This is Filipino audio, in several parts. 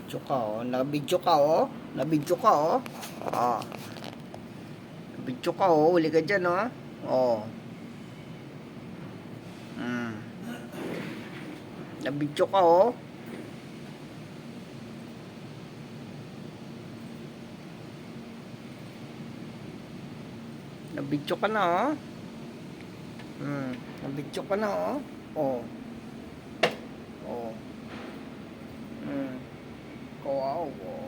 Nabidyo ka, oh. Nabidyo ka, oh. Nabidyo ka, oh. Ah. Nabidyo ka, oh. Huli ka dyan, oh. Oh. Nabidyo ka, oh. Nabidyo ka na, oh. Nabidyo ka na, oh. Oh. Oh. Wow, oh.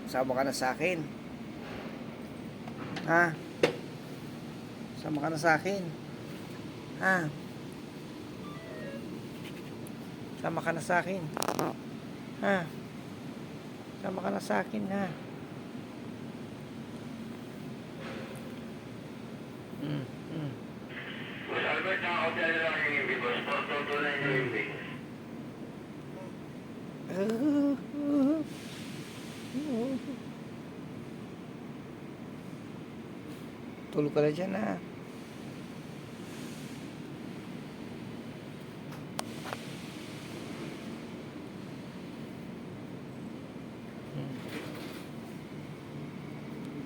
Sama ka na sa akin. Ha? Sama ka na sa akin. Ha? Sama ka na sa akin. Ha? Sama ka na sa akin, ha? Albert, nakakodya na lang yung ibig, boss. Pagtutuloy na yung ibig. Tulog ka na dyan, ha?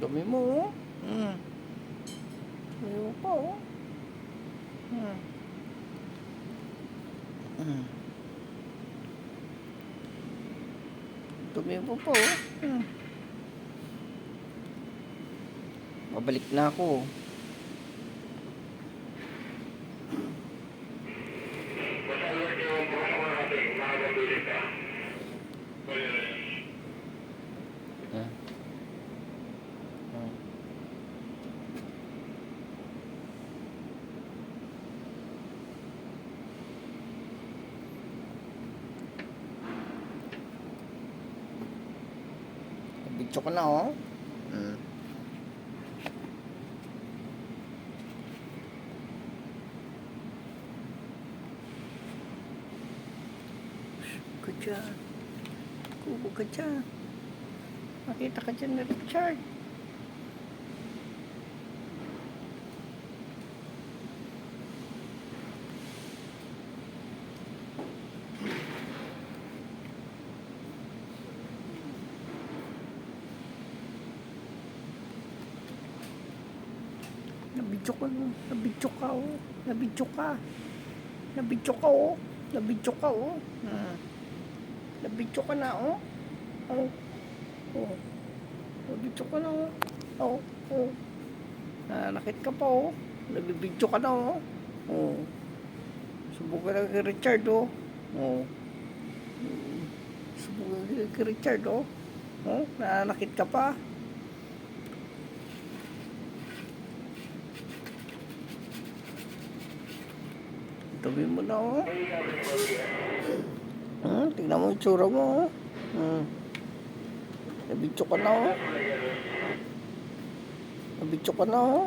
Dumi mo, oh. Dumi mo pa, oh. Dumi mo pa, oh. Babalik na ako. Boss Albert, yung bukas ako natin, makakabili ka. Bitso ko na, oh. Ka dyan. Kubo ka dyan. Makita ka dyan na Richard. Nabidyo ka, oh. Nabidyo ka, oh. Nabidyo ka. Nabidyo ka, oh. Nabidyo ka, oh. Nabidyo ka na, oh. Oh. Oh. Nabidyo ka na, oh. Oh. Oh. Nanakit ka pa, oh. Nabibidyo ka na, oh. Oh. Subukan na kay Richard, oh. Oh. Subukan na kay Richard, oh. Oh. Nanakit ka pa. Tabi mo na, oh. Tingnan mo yung tsura mo, oh. Nabidyo ka na, oh. Nabidyo ka na, oh.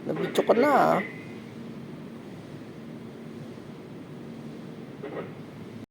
Nabidyo ka na, ah.